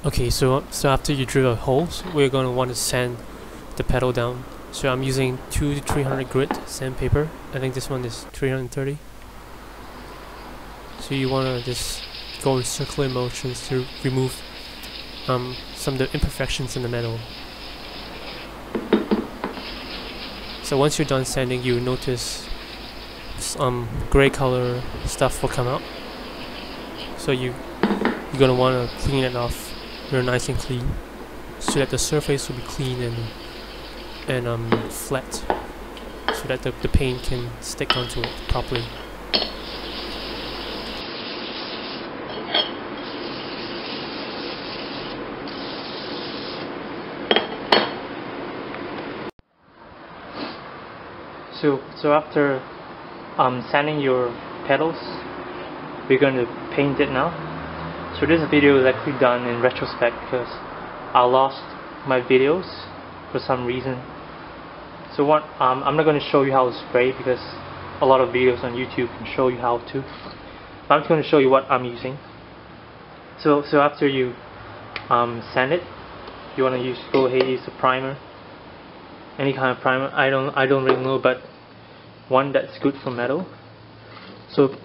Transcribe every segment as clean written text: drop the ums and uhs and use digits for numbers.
Okay, so after you drill a holes, we're gonna want to sand the pedal down. So I'm using 2 to 300 grit sandpaper. I think this one is 330. So you wanna just go in circular motions to remove some of the imperfections in the metal. So once you're done sanding, you notice some gray color stuff will come out. So you're gonna wanna clean it off real nice and clean, so that the surface will be clean and flat, so that the paint can stick onto it properly. So after sanding your pedals, we're going to paint it now. So this video is actually done in retrospect because I lost my videos for some reason. So I'm not going to show you how to spray because a lot of videos on YouTube can show you how to. But I'm just going to show you what I'm using. So after you sand it, you want to go ahead and use the primer, any kind of primer. I don't really know, but one that's good for metal. So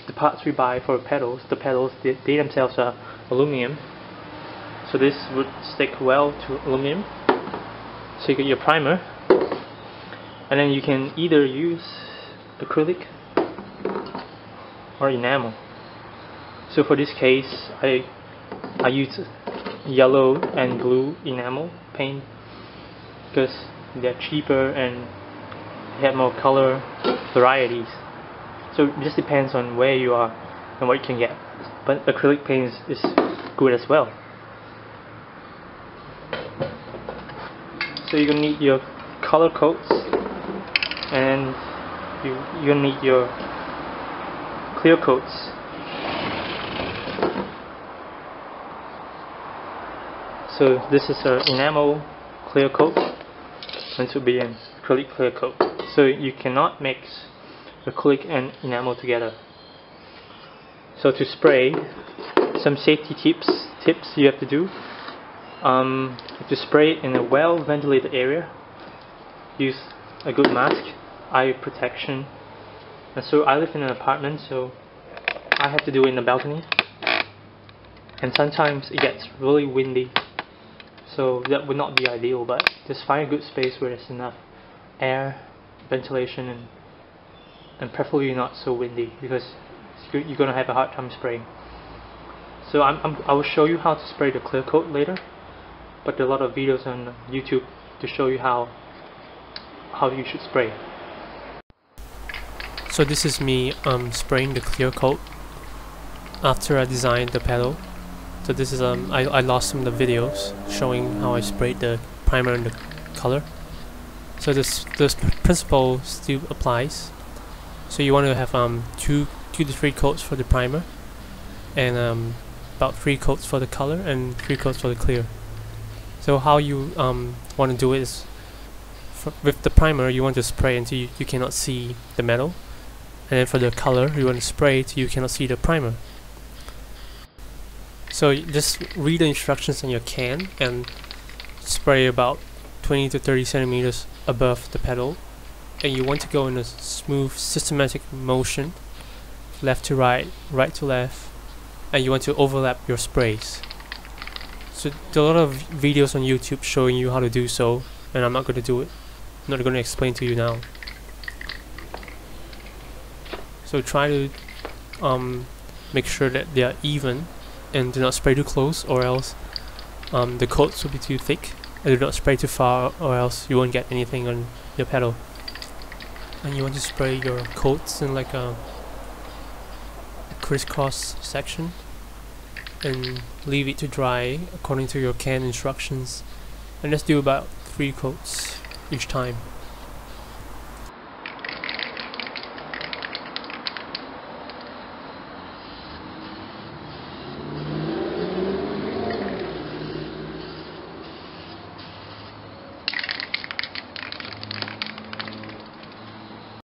the parts we buy for pedals, they themselves are aluminum, so this would stick well to aluminum. So you get your primer, and then you can either use acrylic or enamel. So for this case, I use yellow and blue enamel paint because they're cheaper and they have more color varieties. So it just depends on where you are and what you can get. But acrylic paint is good as well. So you're gonna need your color coats, and you're gonna need your clear coats. So this is an enamel clear coat, and this will be an acrylic clear coat. So you cannot mix acrylic and enamel together. So to spray, some safety tips you have to do. To spray in a well ventilated area, use a good mask, eye protection. And so I live in an apartment, so I have to do it in the balcony, and sometimes it gets really windy, so that would not be ideal, but just find a good space where there's enough air, ventilation, and preferably not so windy, because you're going to have a hard time spraying. So I will show you how to spray the clear coat later, but there are a lot of videos on YouTube to show you how you should spray. So this is me spraying the clear coat after I designed the pedal. So this is I lost some of the videos showing how I sprayed the primer and the color. So this principle still applies. So you want to have 2 to 3 coats for the primer, and about 3 coats for the color and 3 coats for the clear. So how you want to do it is, with the primer you want to spray until you cannot see the metal, and then for the color you want to spray till you cannot see the primer. So just read the instructions on your can and spray about 20 to 30 centimeters above the pedal, and you want to go in a smooth, systematic motion, left to right, right to left, and you want to overlap your sprays. So there are a lot of videos on YouTube showing you how to do so, and I'm not going to do it. I'm not going to explain to you now. So try to make sure that they are even, and do not spray too close, or else the coats will be too thick, and do not spray too far, or else you won't get anything on your pedal. And you want to spray your coats in like a crisscross section, and leave it to dry according to your can instructions, and just do about 3 coats each time.